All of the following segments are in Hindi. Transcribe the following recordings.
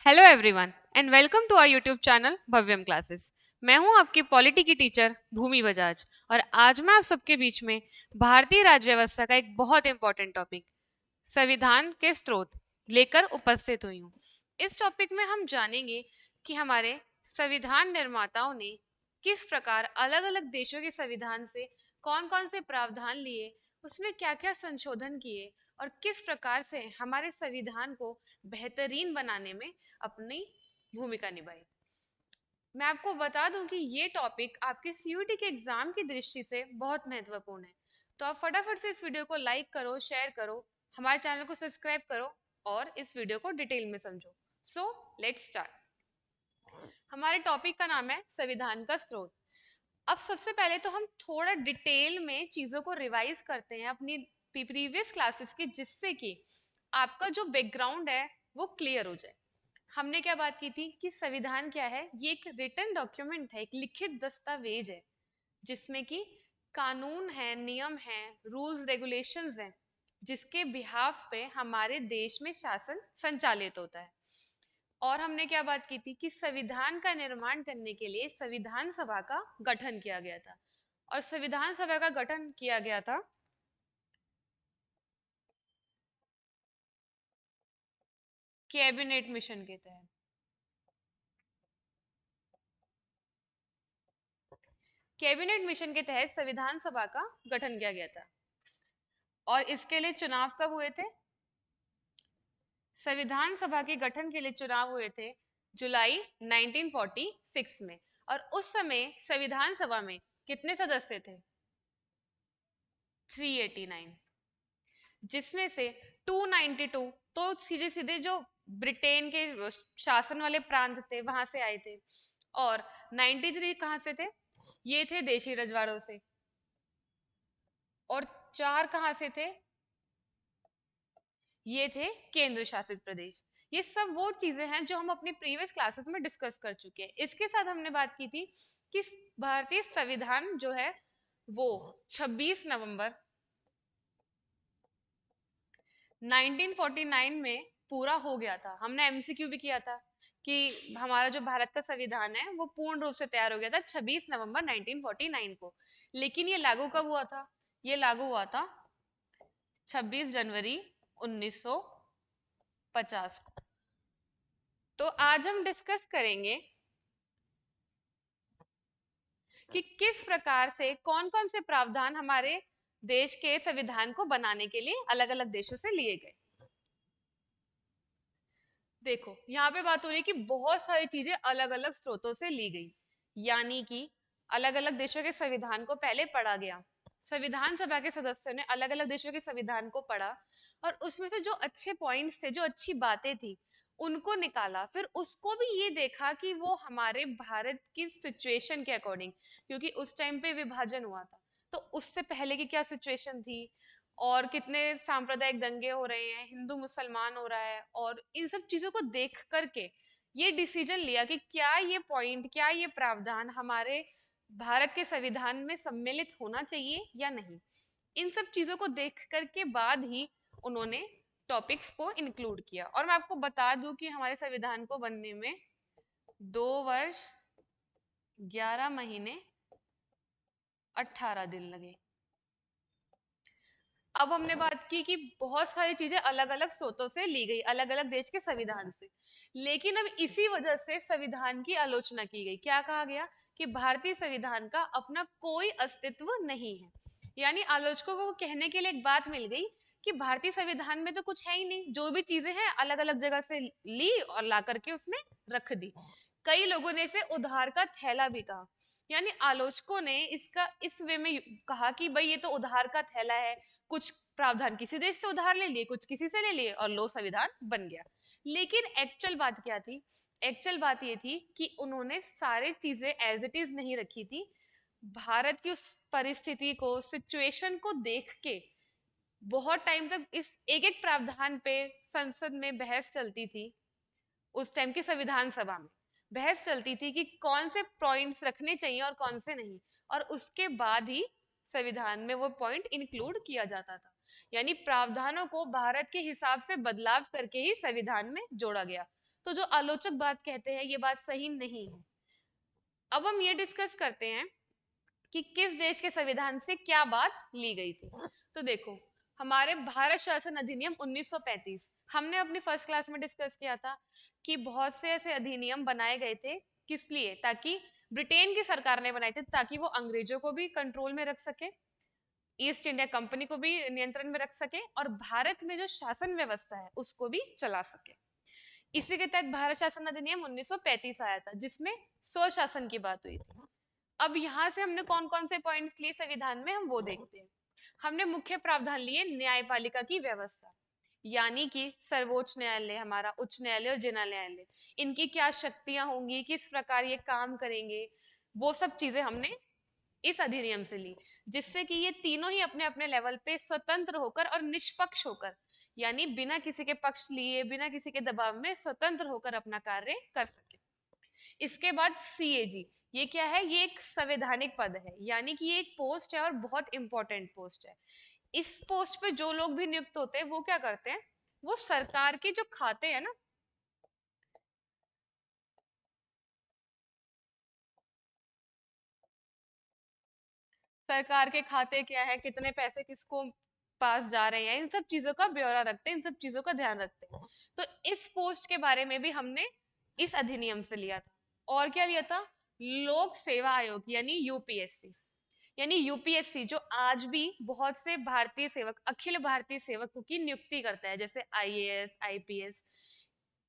Hello everyone and welcome to our YouTube channel Bhavyam classes. मैं हूं आपकी पॉलिटी की टीचर भूमि बजाज और आज मैं आप सबके बीच में भारतीय राज्य व्यवस्था का एक बहुत इंपॉर्टेंट टॉपिक संविधान के स्रोत लेकर उपस्थित हुई हूँ। इस टॉपिक में हम जानेंगे कि हमारे संविधान निर्माताओं ने किस प्रकार अलग अलग देशों के संविधान से कौन कौन से प्रावधान लिए, उसमें क्या क्या संशोधन किए और किस प्रकार से हमारे संविधान को बेहतरीन बनाने में अपनी भूमिका निभाई। मैं आपको बता दूं कि ये टॉपिक आपके सीयूटी के एग्जाम की दृष्टि से बहुत महत्वपूर्ण है। तो आप फटाफट से इस वीडियो को लाइक करो, शेयर करो, हमारे चैनल को सब्सक्राइब करो और इस वीडियो को डिटेल में समझो। So let's start. हमारे टॉपिक का नाम है संविधान का स्रोत। अब सबसे पहले तो हम थोड़ा डिटेल में चीजों को रिवाइज करते हैं अपनी प्रीवियस क्लासेस की, जिससे कि आपका जो बैकग्राउंड है वो क्लियर हो जाए। हमने क्या बात की थी कि संविधान क्या है? ये एक रिटन डॉक्यूमेंट है, एक लिखित दस्तावेज है जिसमें कि कानून है, नियम है, रूल्स रेगुलेशंस हैं, जिसके बिहाफ पे हमारे देश में शासन संचालित होता है। और हमने क्या बात की थी कि संविधान का निर्माण करने के लिए संविधान सभा का गठन किया गया था। और संविधान सभा का गठन किया गया था कैबिनेट मिशन के तहत। कैबिनेट मिशन के तहत संविधान सभा का गठन किया गया था। और इसके लिए चुनाव कब हुए थे? संविधान सभा के गठन के लिए चुनाव हुए थे जुलाई 1946 में। और उस समय संविधान सभा में कितने सदस्य थे? 389, जिसमें से 292 तो सीधे सीधे जो ब्रिटेन के शासन वाले प्रांत थे वहां से आए थे। और 93 कहां से थे? ये थे देशी रजवाड़ों से। और 4 कहां से थे? ये थे केंद्र शासित प्रदेश। ये सब वो चीजें हैं जो हम अपनी प्रीवियस क्लासेस में डिस्कस कर चुके हैं। इसके साथ हमने बात की थी कि भारतीय संविधान जो है वो 26 नवंबर 1949 में पूरा हो गया था। हमने एमसीक्यू भी किया था कि हमारा जो भारत का संविधान है वो पूर्ण रूप से तैयार हो गया था 26 नवंबर 1949 को। लेकिन ये लागू कब हुआ था? ये लागू हुआ था 26 जनवरी 1950 को। तो आज हम डिस्कस करेंगे कि किस प्रकार से कौन कौन से प्रावधान हमारे देश के संविधान को बनाने के लिए अलग अलग देशों से लिए गए। देखो यहाँ पे बात हो रही है कि बहुत सारी चीजें अलग अलग स्रोतों से ली गई, यानी कि अलग अलग देशों के संविधान को पहले पढ़ा गया। संविधान सभा के सदस्यों ने अलग अलग देशों के संविधान को पढ़ा और उसमें से जो अच्छे पॉइंट्स थे, जो अच्छी बातें थी, उनको निकाला। फिर उसको भी ये देखा कि वो हमारे भारत की सिचुएशन के अकॉर्डिंग, क्योंकि उस टाइम पे विभाजन हुआ था, तो उससे पहले की क्या सिचुएशन थी और कितने सांप्रदायिक दंगे हो रहे हैं, हिंदू मुसलमान हो रहा है, और इन सब चीजों को देख करके ये डिसीजन लिया कि क्या ये पॉइंट, क्या ये प्रावधान हमारे भारत के संविधान में सम्मिलित होना चाहिए या नहीं। इन सब चीजों को देख करके बाद ही उन्होंने टॉपिक्स को इंक्लूड किया। और मैं आपको बता दूं कि हमारे संविधान को बनने में 2 वर्ष 11 महीने 18 दिन लगे। अब हमने बात की कि बहुत सारी चीजें अलग अलग स्रोतों से ली गई, अलग अलग देश के संविधान से। लेकिन अब इसी वजह से संविधान की आलोचना की गई। क्या कहा गया? कि भारतीय संविधान का अपना कोई अस्तित्व नहीं है। यानी आलोचकों को कहने के लिए एक बात मिल गई कि भारतीय संविधान में तो कुछ है ही नहीं, जो भी चीजें हैं अलग अलग जगह से ली और ला करके उसमें रख दी। कई लोगों ने इसे उधार का थैला भी कहा। यानी आलोचकों ने इसका इस वे में कहा कि भाई ये तो उधार का थैला है, कुछ प्रावधान किसी देश से उधार ले लिए, कुछ किसी से ले लिए और लो संविधान बन गया। लेकिन एक्चुअल बात क्या थी? एक्चुअल बात ये थी कि उन्होंने सारी चीजें एज इट इज नहीं रखी थी। भारत की उस परिस्थिति को, सिचुएशन को देख के बहुत टाइम तक इस एक एक प्रावधान पे संसद में बहस चलती थी। उस टाइम की संविधान सभा में बहस चलती थी कि कौन से पॉइंट्स रखने चाहिए और कौन से नहीं। और उसके बाद ही संविधान में वो पॉइंट इंक्लूड किया जाता था। यानी प्रावधानों को भारत के हिसाब से बदलाव करके ही संविधान में जोड़ा गया। तो जो आलोचक बात कहते हैं ये बात सही नहीं है। अब हम ये डिस्कस करते हैं कि किस देश के संविधान से क्या बात ली गई थी। तो देखो, हमारे भारत शासन अधिनियम 1935 हमने अपनी फर्स्ट क्लास में डिस्कस किया था कि बहुत से ऐसे अधिनियम बनाए गए थे, किस लिए, ताकि ब्रिटेन की सरकार ने बनाए थे ताकि वो अंग्रेजों को भी कंट्रोल में रख सके, ईस्ट इंडिया कंपनी को भी नियंत्रण में रख सके, और भारत में जो शासन व्यवस्था है उसको भी चला सके। इसी के तहत भारत शासन अधिनियम 1935 आया था जिसमें स्वशासन की बात हुई थी। अब यहाँ से हमने कौन कौन से पॉइंट्स लिए संविधान में, हम वो देखते हैं। हमने मुख्य प्रावधान लिए न्यायपालिका की व्यवस्था, यानी कि सर्वोच्च न्यायालय, हमारा उच्च न्यायालय और जिला न्यायालय, इनकी क्या शक्तियां होंगी, किस प्रकार ये काम करेंगे, वो सब चीजें हमने इस अधिनियम से ली, जिससे कि ये तीनों ही अपने अपने लेवल पे स्वतंत्र होकर और निष्पक्ष होकर, यानी बिना किसी के पक्ष लिए, बिना किसी के दबाव में स्वतंत्र होकर अपना कार्य कर सके। इसके बाद सीएजी, ये क्या है, ये एक संवैधानिक पद है, यानी कि ये एक पोस्ट है और बहुत इंपॉर्टेंट पोस्ट है। इस पोस्ट पे जो लोग भी नियुक्त होते हैं वो क्या करते हैं, वो सरकार के जो खाते हैं ना, सरकार के खाते क्या है, कितने पैसे किसको पास जा रहे हैं, इन सब चीजों का ब्यौरा रखते हैं, इन सब चीजों का ध्यान रखते हैं। तो इस पोस्ट के बारे में भी हमने इस अधिनियम से लिया था। और क्या लिया था, लोक सेवा आयोग यानी यूपीएससी, यानी यूपीएससी जो आज भी बहुत से भारतीय सेवक, अखिल भारतीय सेवकों की नियुक्ति करता है, जैसे आईएएस, आईपीएस।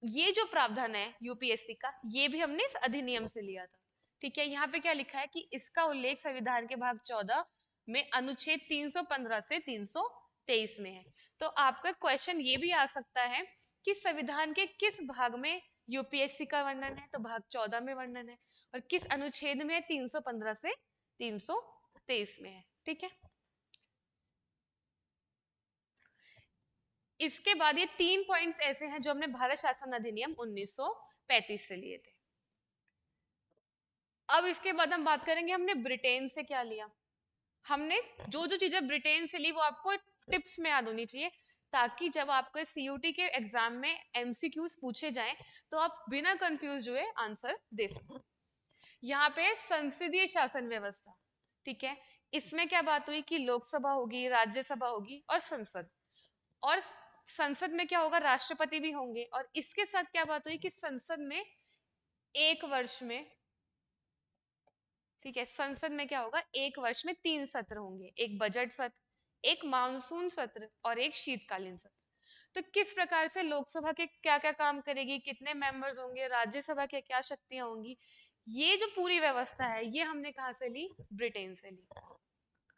ये जो प्रावधान है यूपीएससी का, ये भी हमने इस अधिनियम से लिया था। ठीक है, यहाँ पे क्या लिखा है कि इसका उल्लेख संविधान के भाग 14 में अनुच्छेद 315 से 323 में है। तो आपका क्वेश्चन ये भी आ सकता है कि संविधान के किस भाग में यूपीएससी का वर्णन है, तो भाग 14 में वर्णन है, और किस अनुच्छेद में 315 से 323 में है। ठीक है, इसके बाद ये 3 पॉइंट्स ऐसे हैं जो हमने भारत शासन अधिनियम 1935 से लिए थे। अब इसके बाद हम बात करेंगे हमने ब्रिटेन से क्या लिया। हमने जो जो चीजें ब्रिटेन से ली वो आपको टिप्स में याद होनी चाहिए, ताकि जब आपके सीयूटी के एग्जाम में एमसीक्यूज पूछे जाएं तो आप बिना कंफ्यूज हुए आंसर दे सकें। यहाँ पे संसदीय शासन व्यवस्था, ठीक है, इसमें क्या बात हुई कि लोकसभा होगी, राज्यसभा होगी और संसद, और संसद में क्या होगा, राष्ट्रपति भी होंगे, और इसके साथ क्या बात हुई कि संसद में एक वर्ष में, ठीक है, संसद में क्या होगा, एक वर्ष में 3 सत्र होंगे, एक बजट सत्र, एक मानसून सत्र और एक शीतकालीन सत्र। तो किस प्रकार से लोकसभा के क्या क्या काम करेगी, कितने मेंबर्स होंगे, राज्यसभा के क्या शक्तियां होंगी, ये जो पूरी व्यवस्था है ये हमने कहा से ली, ब्रिटेन से ली।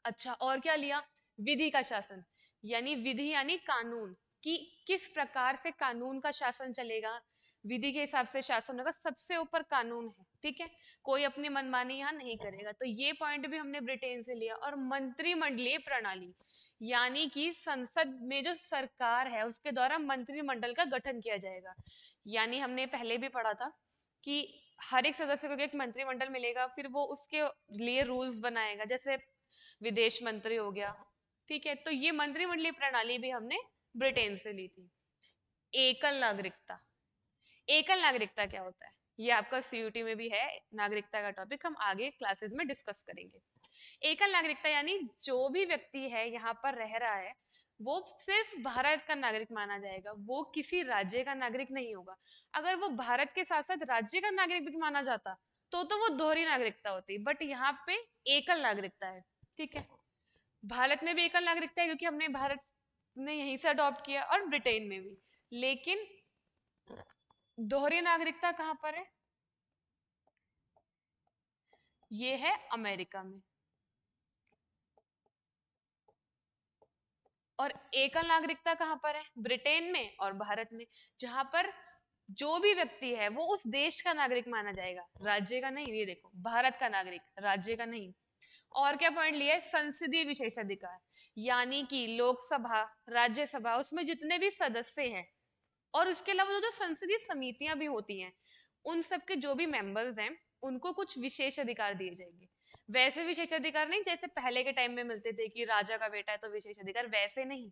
अच्छा, और क्या लिया, विधि का शासन, यानी विधि यानी कानून, कि किस प्रकार से कानून का शासन चलेगा, विधि के हिसाब से शासन होगा, सबसे ऊपर कानून है। ठीक है, कोई अपनी मनमानी यहाँ नहीं करेगा, तो ये पॉइंट भी हमने ब्रिटेन से लिया। और मंत्रिमंडलीय प्रणाली, यानी कि संसद में जो सरकार है उसके द्वारा मंत्रिमंडल का गठन किया जाएगा। यानी हमने पहले भी पढ़ा था कि हर एक सदस्य को एक मंत्रिमंडल मिलेगा, फिर वो उसके लिए रूल्स बनाएगा, जैसे विदेश मंत्री हो गया। ठीक है, तो ये मंत्रिमंडलीय प्रणाली भी हमने ब्रिटेन से ली थी। एकल नागरिकता, एकल नागरिकता क्या होता है, ये आपका सीयूटी में भी है, नागरिकता का टॉपिक हम आगे क्लासेस में डिस्कस करेंगे। एकल नागरिकता यानी जो भी व्यक्ति है यहाँ पर रह रहा है वो सिर्फ भारत का नागरिक माना जाएगा, वो किसी राज्य का नागरिक नहीं होगा। अगर वो भारत के साथ साथ राज्य का नागरिक भी माना जाता तो वो दोहरी नागरिकता होती, बट यहाँ पे एकल नागरिकता है। ठीक है, भारत में भी एकल नागरिकता है क्योंकि हमने भारत ने यहीं से अडॉप्ट किया, और ब्रिटेन में भी। लेकिन दोहरी नागरिकता कहां पर है, ये है अमेरिका में। और एकल नागरिकता कहां पर है, ब्रिटेन में और भारत में, जहां पर जो भी व्यक्ति है वो उस देश का नागरिक माना जाएगा, राज्य का नहीं। ये देखो, भारत का नागरिक, राज्य का नहीं। और क्या पॉइंट लिया है, संसदीय विशेषाधिकार, यानी कि लोकसभा, राज्यसभा, उसमें जितने भी सदस्य हैं, और उसके अलावा जो संसदीय समितियां भी होती हैं, उन सब के जो भी मेंबर्स हैं उनको कुछ विशेष अधिकार दिए जाएंगे। वैसे विशेष अधिकार नहीं जैसे पहले के टाइम में मिलते थे कि राजा का बेटा है तो विशेष अधिकार, वैसे नहीं।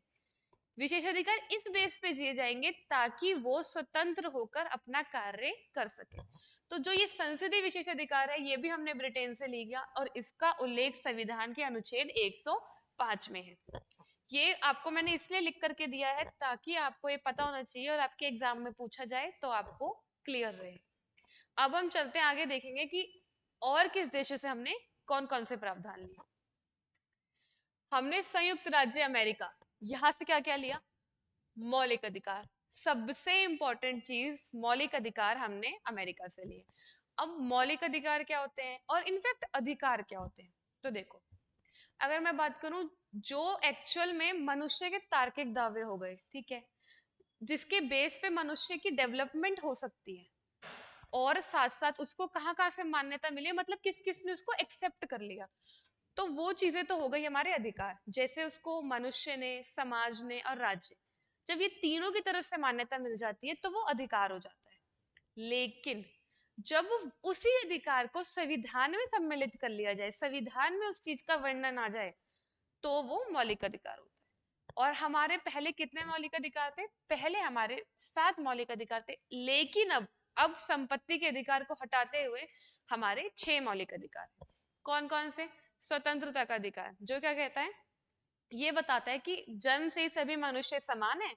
विशेषाधिकार इस बेस पे दिए जाएंगे ताकि वो स्वतंत्र होकर अपना कार्य कर सके। तो जो ये संसदीय विशेषाधिकार है ये भी हमने ब्रिटेन से लिया और इसका उल्लेख संविधान के अनुच्छेद 105 में है। ये आपको मैंने इसलिए लिख करके दिया है ताकि आपको ये पता होना चाहिए और आपके एग्जाम में पूछा जाए तो आपको क्लियर रहे। अब हम चलते हैं आगे, देखेंगे कि और किस देशों से हमने कौन कौन से प्रावधान लिए। हमने संयुक्त राज्य अमेरिका, यहां से क्या क्या लिया? मौलिक अधिकार, सबसे इंपॉर्टेंट चीज मौलिक अधिकार हमने अमेरिका से लिए। अब मौलिक अधिकार क्या होते हैं और इनफैक्ट अधिकार क्या होते हैं, तो देखो अगर मैं बात करूं जो एक्चुअल में मनुष्य के तार्किक दावे हो गए, ठीक है, जिसके बेस पे मनुष्य की डेवलपमेंट हो सकती है और साथ साथ उसको कहाँ कहाँ से मान्यता मिली, मतलब किस किस ने उसको एक्सेप्ट कर लिया, तो वो चीजें तो हो गई हमारे अधिकार। जैसे उसको मनुष्य ने, समाज ने और राज्य, जब ये तीनों की तरफ से मान्यता मिल जाती है तो वो अधिकार हो जाता है। लेकिन जब उसी अधिकार को संविधान में सम्मिलित कर लिया जाए, संविधान में उस चीज का वर्णन आ जाए, तो वो मौलिक अधिकार होता है। और हमारे पहले कितने मौलिक अधिकार थे? पहले हमारे 7 मौलिक अधिकार थे, लेकिन अब संपत्ति के अधिकार को हटाते हुए हमारे 6 मौलिक अधिकार हैं। कौन कौन से? स्वतंत्रता का अधिकार, जो क्या कहता है, ये बताता है कि जन्म से ही सभी मनुष्य समान है,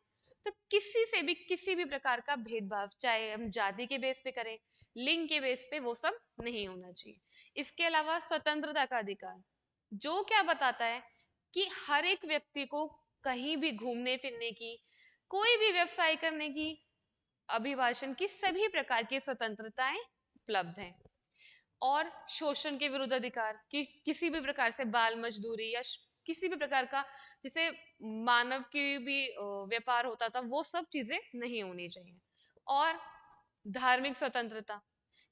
तो किसी से भी किसी भी प्रकार का भेदभाव, चाहे हम जाति के बेस पे करें, लिंग के बेस पे, वो सब नहीं होना चाहिए। इसके अलावा स्वतंत्रता का अधिकार जो क्या बताता है कि हर एक व्यक्ति को कहीं भी घूमने फिरने की, कोई भी व्यवसाय करने की, अभिभाषण की सभी प्रकार की स्वतंत्रताएं उपलब्ध हैं। और शोषण के विरुद्ध अधिकार कि किसी भी प्रकार से बाल मजदूरी या किसी भी प्रकार का, जैसे मानव की भी व्यापार होता था, वो सब चीजें नहीं होनी चाहिए। और धार्मिक स्वतंत्रता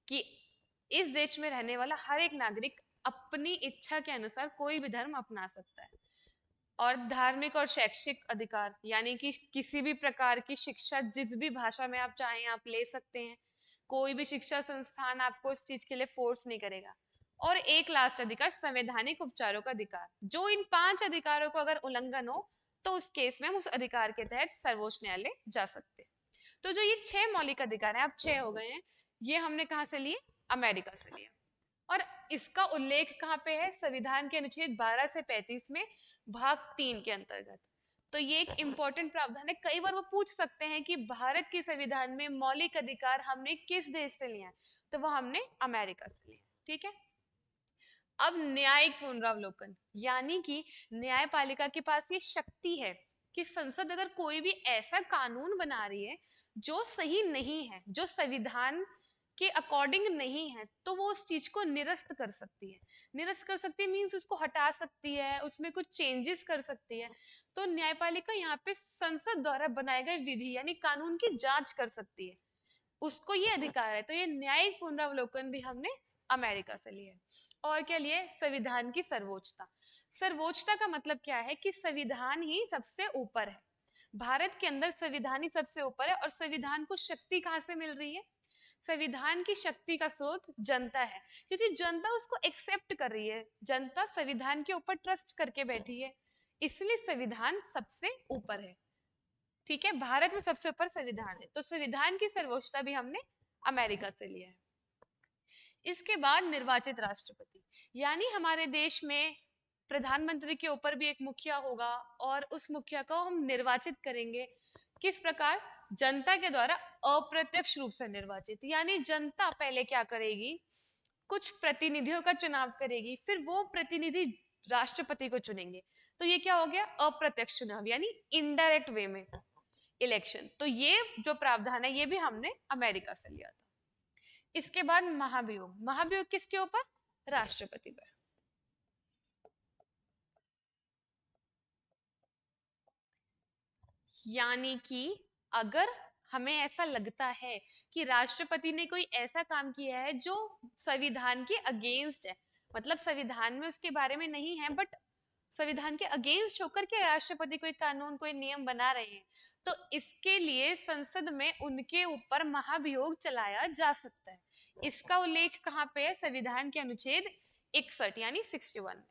कि इस देश में रहने वाला हर एक नागरिक अपनी इच्छा के अनुसार कोई भी धर्म अपना सकता है। और धार्मिक और शैक्षिक अधिकार यानी कि किसी भी प्रकार की शिक्षा जिस भी भाषा में आप चाहें आप ले सकते हैं, कोई भी शिक्षा संस्थान आपको इस चीज के लिए फोर्स नहीं करेगा। और एक लास्ट अधिकार संवैधानिक उपचारों का अधिकार, जो इन 5 अधिकारों को अगर उल्लंघन हो तो उस केस में हम उस अधिकार के तहत सर्वोच्च न्यायालय जा सकते हैं। तो जो ये 6 मौलिक अधिकार हैं, अब 6 हो गए हैं, ये हमने कहाँ से लिए? अमेरिका से लिए। और इसका उल्लेख कहाँ पे है? संविधान के अनुच्छेद 12 से 35 में भाग 3 के अंतर्गत। तो ये एक इंपॉर्टेंट प्रावधान है। कई बार वो पूछ सकते हैं कि भारत के संविधान में मौलिक अधिकार हमने किस देश से लिया है, तो वो हमने अमेरिका से लिया। ठीक है। अब न्यायिक पुनरावलोकन यानी कि न्यायपालिका के पास ये शक्ति है कि संसद अगर कोई भी ऐसा कानून बना रही है जो सही नहीं है, जो संविधान के अकॉर्डिंग नहीं है, तो वो उस चीज को निरस्त कर सकती है। निरस्त कर सकती है मीन्स उसको हटा सकती है, उसमें कुछ चेंजेस कर सकती है। तो न्यायपालिका यहाँ पे संसद द्वारा बनाए गए विधि यानी कानून की जांच कर सकती है, उसको ये अधिकार है। तो ये न्यायिक पुनरावलोकन भी हमने अमेरिका से लिया है। और क्या लिए? संविधान की सर्वोच्चता। सर्वोच्चता का मतलब क्या है कि संविधान ही सबसे ऊपर है, भारत के अंदर संविधान ही सबसे ऊपर है। और संविधान को शक्ति कहाँ से मिल रही है? संविधान की शक्ति का स्रोत जनता है, क्योंकि जनता उसको एक्सेप्ट कर रही है, जनता संविधान के ऊपर ट्रस्ट करके बैठी है, इसलिए संविधान सबसे ऊपर है। ठीक है, भारत में सबसे ऊपर संविधान है, तो संविधान की सर्वोच्चता भी हमने अमेरिका से लिया है। इसके बाद निर्वाचित राष्ट्रपति, यानी हमारे देश में प्रधानमंत्री के ऊपर भी एक मुखिया होगा और उस मुखिया को हम निर्वाचित करेंगे। किस प्रकार? जनता के द्वारा अप्रत्यक्ष रूप से निर्वाचित, यानी जनता पहले क्या करेगी, कुछ प्रतिनिधियों का चुनाव करेगी, फिर वो प्रतिनिधि राष्ट्रपति को चुनेंगे। तो ये क्या हो गया? अप्रत्यक्ष चुनाव यानी इनडायरेक्ट वे में इलेक्शन। तो ये जो प्रावधान है ये भी हमने अमेरिका से लिया था। इसके बाद महाभियोग। महाभियोग किसके ऊपर? राष्ट्रपति पर। यानी कि अगर हमें ऐसा लगता है कि राष्ट्रपति ने कोई ऐसा काम किया है जो संविधान के अगेंस्ट है, मतलब संविधान में उसके बारे में नहीं है बट संविधान के अगेंस्ट होकर के राष्ट्रपति कोई कानून कोई नियम बना रहे हैं, तो इसके लिए संसद में उनके ऊपर महाभियोग चलाया जा सकता है। इसका उल्लेख कहाँ पे है? संविधान के अनुच्छेद 61 यानी 61 में।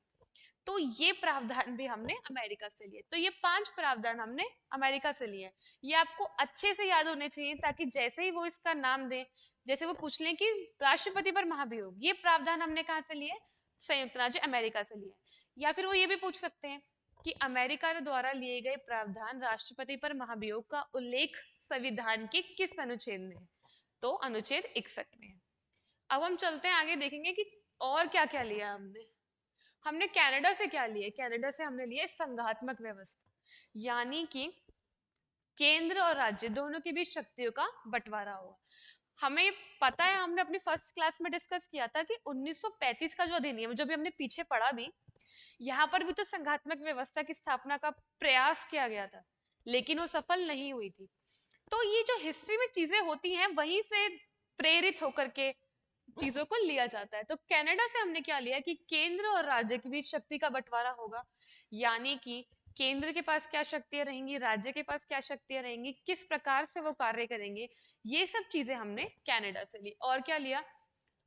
तो ये प्रावधान भी हमने अमेरिका से लिए। तो ये 5 प्रावधान हमने अमेरिका से लिए। ये आपको अच्छे से याद होने चाहिए, ताकि जैसे ही वो इसका नाम दे, जैसे वो पूछ लें कि राष्ट्रपति पर महाभियोग, ये प्रावधान हमने कहाँ से लिए? संयुक्त राज्य अमेरिका से लिए। या फिर वो ये भी पूछ सकते हैं कि अमेरिका द्वारा लिए गए प्रावधान राष्ट्रपति पर महाभियोग का उल्लेख संविधान के किस अनुच्छेद में है? तो अनुच्छेद 61 में है। अब हम चलते हैं आगे, देखेंगे कि और क्या क्या लिया हमने। हमने कनाडा से क्या लिया? कनाडा से हमने लिए संघात्मक व्यवस्था, यानी कि केंद्र और राज्य दोनों के बीच शक्तियों का बंटवारा होगा। हमें पता है, हमने अपनी फर्स्ट क्लास में डिस्कस किया था कि 1935 का जो अधिनियम, जो भी हमने पीछे पढ़ा भी, यहाँ पर भी तो संघात्मक व्यवस्था की स्थापना का प्रयास किया गया था, लेकिन वो सफल नहीं हुई थी। तो ये जो हिस्ट्री में चीजें होती हैं, वहीं से प्रेरित होकर के चीजों को लिया जाता है। तो कनाडा से हमने क्या लिया कि केंद्र और राज्य के बीच शक्ति का बंटवारा होगा, यानी कि केंद्र के पास क्या शक्तियां रहेंगी, राज्य के पास क्या शक्तियां रहेंगी, किस प्रकार से वो कार्य करेंगे, ये सब चीजें हमने कनाडा से ली। और क्या लिया?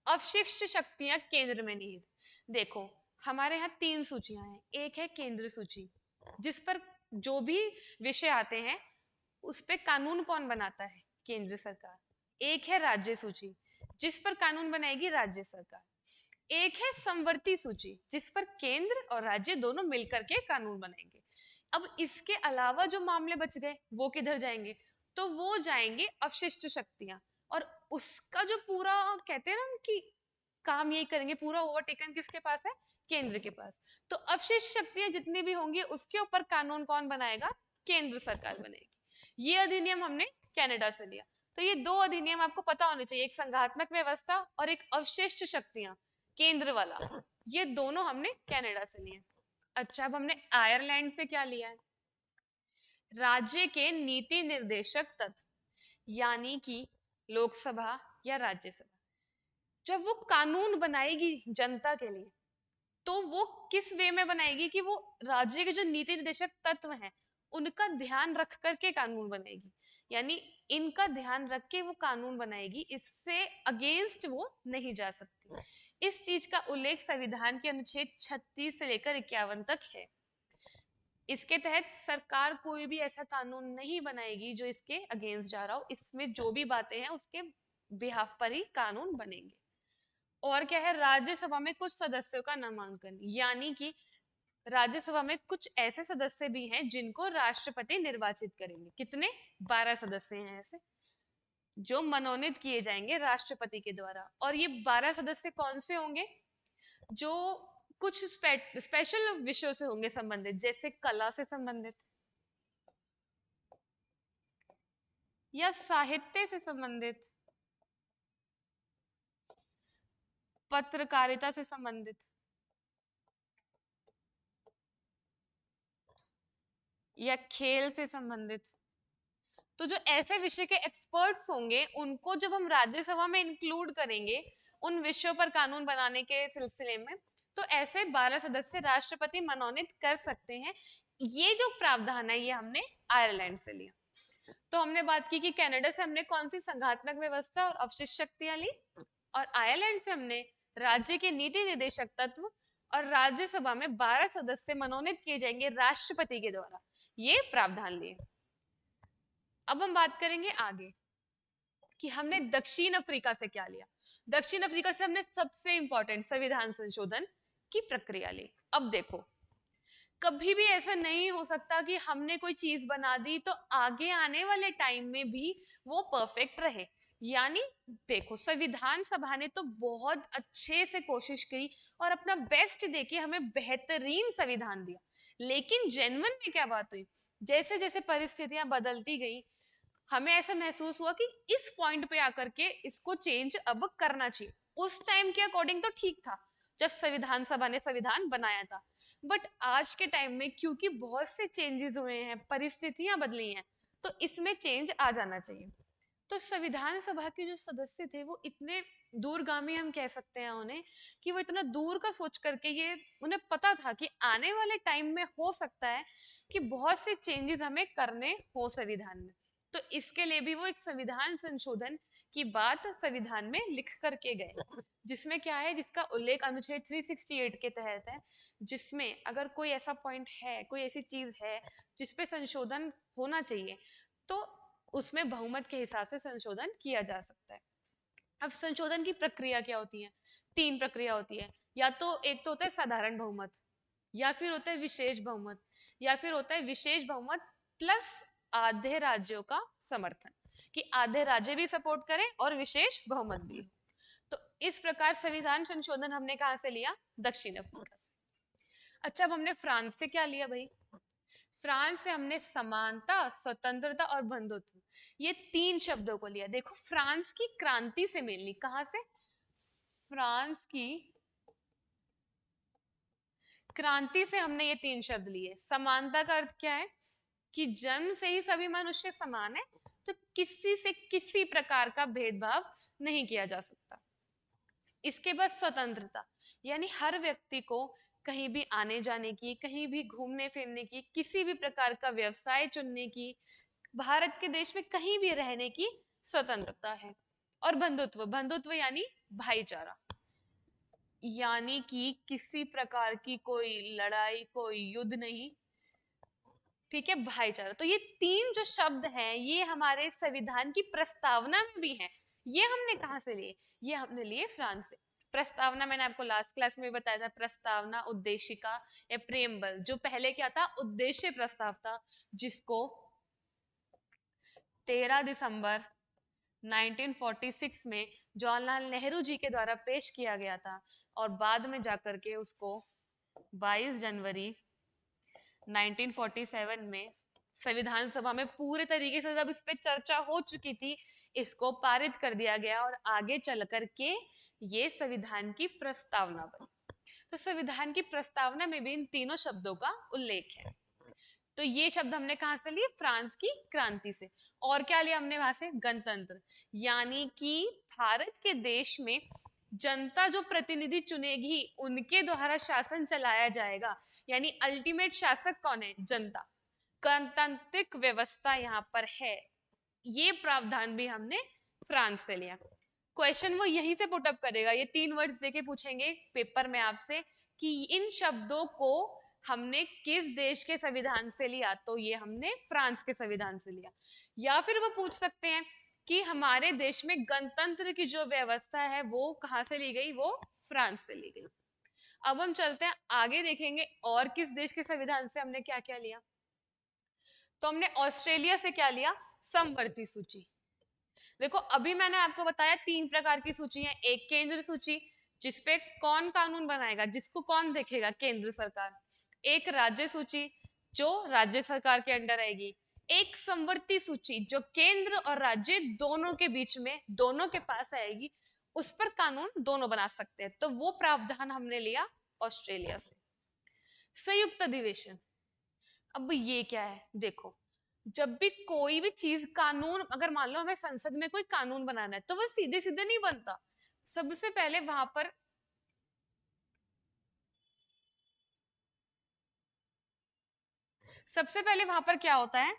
अवशिष्ट शक्तियां केंद्र में निहित। देखो, हमारे यहाँ 3 सूचियां हैं। एक है केंद्र सूची, जिस पर जो भी विषय आते हैं उस पे कानून कौन बनाता है? केंद्र सरकार। एक है राज्य सूची, जिस पर कानून बनाएगी राज्य सरकार। एक है समवर्ती सूची, जिस पर केंद्र और राज्य दोनों मिलकर के कानून बनाएंगे। अब इसके अलावा जो मामले बच गए वो किधर जाएंगे? तो वो जाएंगे अवशिष्ट शक्तियां, और उसका जो पूरा कहते हैं ना कि काम यही करेंगे, पूरा ओवरटेकन किसके पास है? केंद्र के पास। तो अवशिष्ट शक्तियां जितनी भी होंगी उसके ऊपर कानून कौन बनाएगा? केंद्र सरकार बनेगी। ये अधिनियम हमने कनाडा से लिया। तो ये 2 अधिनियम आपको पता होने चाहिए, एक संघात्मक व्यवस्था और एक अवशिष्ट शक्तियां केंद्र वाला, ये दोनों हमने कनाडा से लिए। अच्छा, अब हमने आयरलैंड से क्या लिया है? राज्य के नीति निर्देशक तत्व, यानी कि लोकसभा या राज्यसभा जब वो कानून बनाएगी जनता के लिए, तो वो किस वे में बनाएगी कि वो राज्य के जो नीति निर्देशक तत्व हैं उनका ध्यान रख करके कानून बनाएगी, यानी इनका ध्यान रख के वो कानून बनाएगी, इससे अगेंस्ट वो नहीं जा सकती। इस चीज का उल्लेख संविधान के अनुच्छेद 36 से लेकर 51 तक है। इसके तहत सरकार कोई भी ऐसा कानून नहीं बनाएगी जो इसके अगेंस्ट जा रहा हो, इसमें जो भी बातें हैं उसके बिहाफ पर ही कानून बनेंगे। और क्या है? राज्यसभा में कुछ सदस्यों का नामांकन, यानी कि राज्यसभा में कुछ ऐसे सदस्य भी हैं जिनको राष्ट्रपति निर्वाचित करेंगे। कितने? 12 सदस्य हैं ऐसे जो मनोनीत किए जाएंगे राष्ट्रपति के द्वारा। और ये 12 सदस्य कौन से होंगे? जो कुछ स्पेशल विषयों से होंगे संबंधित, जैसे कला से संबंधित या साहित्य से संबंधित, पत्रकारिता से संबंधित, या खेल से संबंधित। तो जो ऐसे विषय के एक्सपर्ट्स होंगे उनको जब हम राज्यसभा में इंक्लूड करेंगे उन विषयों पर कानून बनाने के सिलसिले में, तो ऐसे 12 सदस्य राष्ट्रपति मनोनीत कर सकते हैं। ये जो प्रावधान है ये हमने आयरलैंड से लिया। तो हमने बात की कि कनाडा से हमने कौन सी संघात्मक व्यवस्था और अवशिष्ट शक्तियां ली, और आयरलैंड से हमने राज्य के नीति निर्देशक तत्व और राज्यसभा में 12 सदस्य मनोनीत किए जाएंगे राष्ट्रपति के द्वारा, ये प्रावधान लिए। अब हम बात करेंगे आगे कि हमने दक्षिण अफ्रीका से क्या लिया। दक्षिण अफ्रीका से हमने सबसे इंपॉर्टेंट संविधान संशोधन की प्रक्रिया ली। अब देखो, कभी भी ऐसा नहीं हो सकता कि हमने कोई चीज बना दी तो आगे आने वाले टाइम में भी वो परफेक्ट रहे। यानी देखो, संविधान सभा ने तो बहुत अच्छे से कोशिश की और अपना बेस्ट देके हमें बेहतरीन संविधान दिया, लेकिन जेन्युइन में क्या बात हुई, जैसे जैसे परिस्थितियां बदलती गई हमें ऐसा महसूस हुआ कि इस पॉइंट पे आकर के इसको चेंज अब करना चाहिए। उस टाइम के अकॉर्डिंग तो ठीक था जब संविधान सभा ने संविधान बनाया था, बट आज के टाइम में क्योंकि बहुत से चेंजेस हुए हैं, परिस्थितियां बदली हैं, तो इसमें चेंज आ जाना चाहिए। तो संविधान सभा के जो सदस्य थे वो इतने दूरगामी हम कह सकते हैं उन्हें, कि वो इतना दूर का सोच करके, ये उन्हें पता था कि आने वाले टाइम में हो सकता है कि बहुत से चेंजेस हमें करने हो संविधान में, तो इसके लिए भी वो एक संविधान संशोधन की बात संविधान में लिख करके गए, जिसमें क्या है, जिसका उल्लेख अनुच्छेद 368 के तहत है, जिसमें अगर कोई ऐसा पॉइंट है, कोई ऐसी चीज है जिसपे संशोधन होना चाहिए, तो उसमें बहुमत के हिसाब से संशोधन किया जा सकता है। अब संशोधन की प्रक्रिया क्या होती है? 3 प्रक्रिया होती है। या तो एक तो होता है साधारण बहुमत, या फिर होता है विशेष बहुमत, या फिर होता है विशेष बहुमत प्लस आधे राज्यों का समर्थन, कि आधे राज्य भी सपोर्ट करें और विशेष बहुमत भी हो। तो इस प्रकार संविधान संशोधन हमने कहां से लिया? दक्षिण अफ्रीका से। अच्छा, अब हमने फ्रांस से क्या लिया भाई? फ्रांस से हमने समानता, स्वतंत्रता और बंधुत्व, ये 3 शब्दों को लिया। देखो, फ्रांस की क्रांति से मेनली, कहां से? फ्रांस की क्रांति से हमने ये 3 शब्द लिए। समानता का अर्थ क्या है? कि जन्म से ही सभी मनुष्य समान है, तो किसी से किसी प्रकार का भेदभाव नहीं किया जा सकता। इसके बाद स्वतंत्रता, यानी हर व्यक्ति को कहीं भी आने जाने की, कहीं भी घूमने फिरने की, किसी भी प्रकार का व्यवसाय चुनने की, भारत के देश में कहीं भी रहने की स्वतंत्रता है। और बंधुत्व, बंधुत्व यानी भाईचारा, यानी कि किसी प्रकार की कोई लड़ाई, कोई युद्ध नहीं, ठीक है, भाईचारा। तो ये 3 जो शब्द हैं, ये हमारे संविधान की प्रस्तावना में भी हैं। ये हमने कहां से लिए? ये हमने लिए फ्रांस से। प्रस्तावना मैंने आपको लास्ट क्लास में बताया था, प्रस्तावना, उद्देशिका या प्रेमबल। जो पहले क्या था? उद्देश्य प्रस्ताव था, जिसको 13 दिसंबर 1946 में जवाहरलाल नेहरू जी के द्वारा पेश किया गया था, और बाद में जाकर के उसको 22 जनवरी 1947 में संविधान सभा में पूरे तरीके से जब इस पे चर्चा हो चुकी थी, इसको पारित कर दिया गया, और आगे चल करके ये संविधान की प्रस्तावना बनी। तो संविधान की प्रस्तावना में भी इन तीनों शब्दों का उल्लेख है। तो ये शब्द हमने कहां से लिए? फ्रांस की क्रांति से। और क्या लिया हमने वहां से? गणतंत्र, यानी कि भारत के देश में जनता जो प्रतिनिधि चुनेगी, उनके द्वारा शासन चलाया जाएगा, यानी अल्टीमेट शासक कौन है? जनता। गणतांत्रिक व्यवस्था यहाँ पर है, ये प्रावधान भी हमने फ्रांस से लिया। क्वेश्चन वो यहीं से पुटअप करेगा, ये 3 वर्ड्स देके पूछेंगे पेपर में आपसे कि इन शब्दों को हमने किस देश के संविधान से लिया, तो ये हमने फ्रांस के संविधान से लिया। या फिर वो पूछ सकते हैं कि हमारे देश में गणतंत्र की जो व्यवस्था है वो कहां से ली गई? वो फ्रांस से ली गई। अब हम चलते हैं आगे, देखेंगे और किस देश के संविधान से हमने क्या क्या लिया। तो हमने ऑस्ट्रेलिया से क्या लिया? समवर्ती सूची। देखो, अभी मैंने आपको बताया 3 प्रकार की सूची है। एक केंद्र सूची, जिसपे कौन कानून बनाएगा, जिसको कौन देखेगा? केंद्र सरकार। एक राज्य सूची, जो राज्य सरकार के अंडर आएगी। एक समवर्ती सूची, जो केंद्र और राज्य दोनों के बीच में, दोनों के पास आएगी, उस पर कानून दोनों बना सकते हैं। तो वो प्रावधान हमने लिया ऑस्ट्रेलिया से। संयुक्त अधिवेशन, अब ये क्या है? देखो, जब भी कोई भी चीज, कानून, अगर मान लो हमें संसद में कोई कानून बनाना है, तो वो सीधे सीधे नहीं बनता। सबसे पहले वहां पर क्या होता है?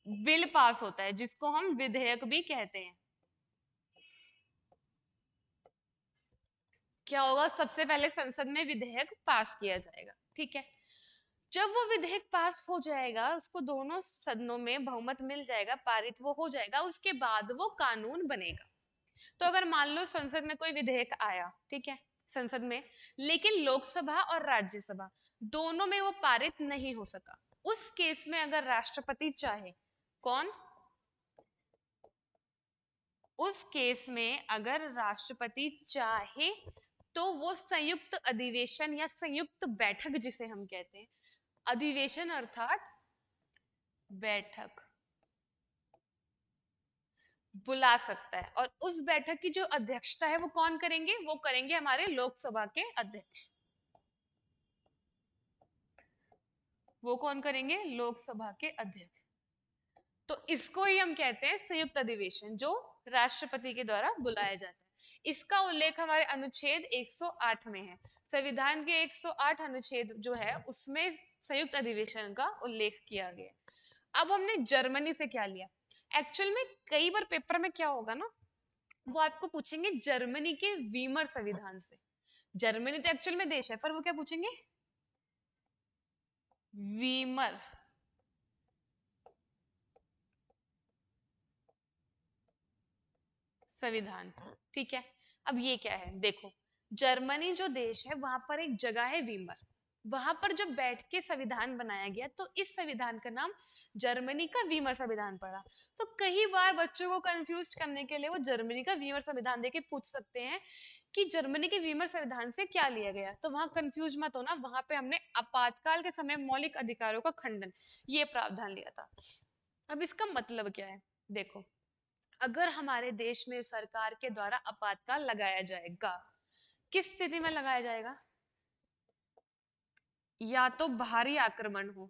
बिल पास होता है, जिसको हम विधेयक भी कहते हैं। क्या होगा? सबसे पहले संसद में विधेयक पास किया जाएगा, ठीक है। जब वो विधेयक पास हो जाएगा, उसको दोनों सदनों में बहुमत मिल जाएगा, पारित वो हो जाएगा, उसके बाद वो कानून बनेगा। तो अगर मान लो संसद में कोई विधेयक आया, ठीक है, संसद में, लेकिन लोकसभा और राज्यसभा दोनों में वो पारित नहीं हो सका, उस केस में अगर राष्ट्रपति चाहे, कौन? उस केस में अगर राष्ट्रपति चाहे, तो वो संयुक्त अधिवेशन या संयुक्त बैठक, जिसे हम कहते हैं, अधिवेशन अर्थात बैठक, बुला सकता है। और उस बैठक की जो अध्यक्षता है वो कौन करेंगे? वो करेंगे हमारे लोकसभा के अध्यक्ष। वो कौन करेंगे? लोकसभा के अध्यक्ष। तो इसको ही हम कहते हैं संयुक्त अधिवेशन, जो राष्ट्रपति के द्वारा बुलाया जाता है। इसका उल्लेख हमारे अनुच्छेद 108 में है। संविधान के 108 अनुच्छेद जो है, उसमें संयुक्त अधिवेशन का उल्लेख किया गया। अब हमने जर्मनी से क्या लिया? एक्चुअल में कई बार पेपर में क्या होगा ना, वो आपको पूछेंगे जर्मनी के वीमर संविधान से। जर्मनी तो एक्चुअल में देश है, पर वो क्या पूछेंगे, वीमर संविधान। ठीक है, अब ये क्या है देखो, जर्मनी जो देश है वहां पर एक जगह है वीमर, वहां पर जब बैठ के संविधान बनाया गया तो इस संविधान का नाम जर्मनी का वीमर संविधान पड़ा। तो कई बार बच्चों को कंफ्यूज करने के लिए वो जर्मनी का वीमर संविधान देके पूछ सकते हैं कि जर्मनी के वीमर संविधान से क्या लिया गया। तो वहां कंफ्यूज मत होना, वहां पे हमने आपातकाल के समय मौलिक अधिकारों का खंडन ये प्रावधान लिया था। अब इसका मतलब क्या है देखो, अगर हमारे देश में सरकार के द्वारा आपातकाल लगाया जाएगा, किस स्थिति में लगाया जाएगा, या तो बाहरी आक्रमण हो,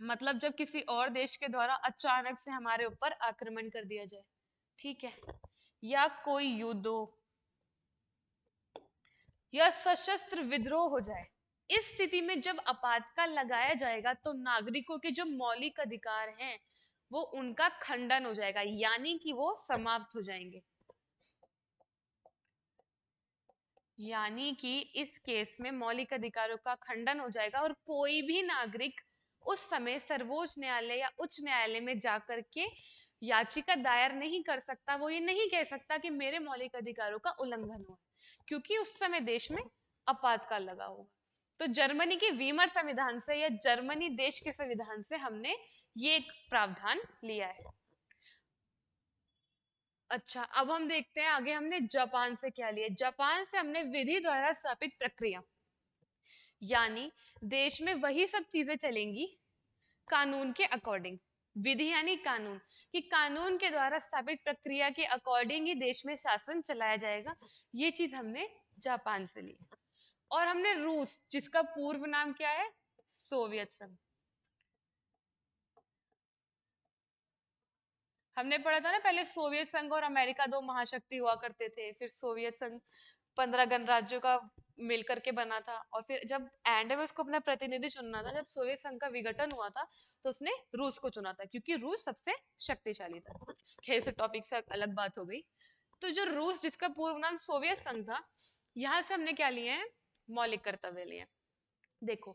मतलब जब किसी और देश के द्वारा अचानक से हमारे ऊपर आक्रमण कर दिया जाए, ठीक है, या कोई युद्ध हो, या सशस्त्र विद्रोह हो जाए। इस स्थिति में जब आपातकाल लगाया जाएगा तो नागरिकों के जो मौलिक अधिकार हैं वो उनका खंडन हो जाएगा, यानी कि वो समाप्त हो जाएंगे। यानी कि इस केस में मौलिक अधिकारों का खंडन हो जाएगा और कोई भी नागरिक उस समय सर्वोच्च न्यायालय या उच्च न्यायालय में जाकर के याचिका दायर नहीं कर सकता। वो ये नहीं कह सकता कि मेरे मौलिक अधिकारों का उल्लंघन हुआ, क्योंकि उस समय देश में आपातकाल लगा होगा। तो जर्मनी के वीमर संविधान से या जर्मनी देश के संविधान से हमने ये एक प्रावधान लिया है। अच्छा, अब हम देखते हैं आगे हमने जापान से क्या लिया। जापान से हमने विधि द्वारा स्थापित प्रक्रिया, यानी देश में वही सब चीजें चलेंगी कानून के अकॉर्डिंग। विधि यानी कानून, कि कानून के द्वारा स्थापित प्रक्रिया के अकॉर्डिंग ही देश में शासन चलाया जाएगा। ये चीज हमने जापान से ली। और हमने रूस, जिसका पूर्व नाम क्या है, सोवियत संघ। हमने पढ़ा था ना पहले, सोवियत संघ और अमेरिका दो महाशक्ति हुआ करते थे, फिर सोवियत संघ 15 गणराज्यों का मिल करके बना था, और फिर जब एंड में उसको अपना प्रतिनिधि चुनना था, जब सोवियत संघ का विघटन हुआ था तो उसने रूस को चुना था, क्योंकि रूस सबसे शक्तिशाली था। खैर से टॉपिक से अलग बात हो गई। तो जो रूस, जिसका पूर्व नाम सोवियत संघ था, यहाँ से हमने क्या लिए हैं, मौलिक कर्तव्य लिए। देखो,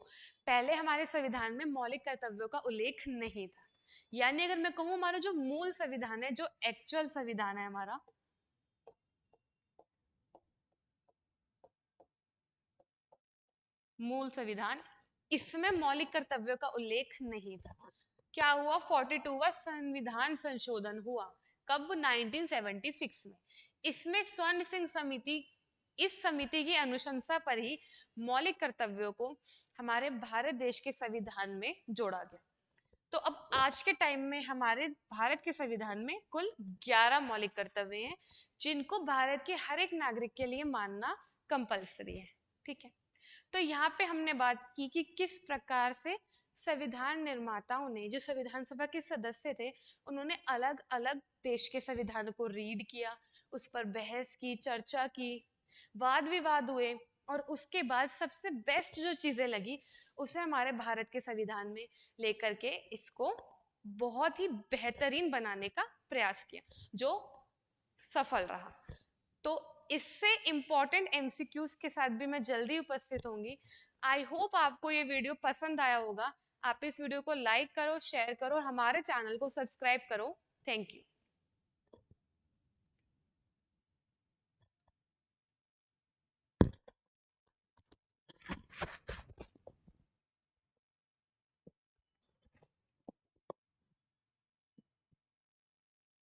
पहले हमारे संविधान में मौलिक कर्तव्यों का उल्लेख नहीं था। यानी अगर मैं कहूँ हमारा जो मूल संविधान है, जो एक्चुअल संविधान है हमारा, मूल संविधान, इसमें मौलिक कर्तव्यों का उल्लेख नहीं था। क्या हुआ, 42वां संविधान संशोधन हुआ, कब, 1976 में। इसमें स्वर्ण सिंह समिति, इस समिति की अनुशंसा पर ही मौलिक कर्तव्यों को हमारे भारत देश के संविधान में जोड़ा गया। तो अब आज के टाइम में हमारे भारत के संविधान में कुल 11 मौलिक कर्तव्य हैं, जिनको भारत के हर एक नागरिक के लिए मानना कंपलसरी है। ठीक है, तो यहाँ पे हमने बात की कि किस प्रकार से संविधान निर्माताओं ने, जो संविधान सभा के सदस्य थे, उन्होंने अलग अलग देश के संविधान को रीड किया, उस पर बहस की, चर्चा की, वाद विवाद हुए, और उसके बाद सबसे बेस्ट जो चीजें लगी उसे हमारे भारत के संविधान में लेकर के इसको बहुत ही बेहतरीन बनाने का प्रयास किया, जो सफल रहा। तो इससे इंपॉर्टेंट एमसीक्यूज के साथ भी मैं जल्दी उपस्थित होंगी। आई होप आपको ये वीडियो पसंद आया होगा। आप इस वीडियो को लाइक करो, शेयर करो और हमारे चैनल को सब्सक्राइब करो। Thank you.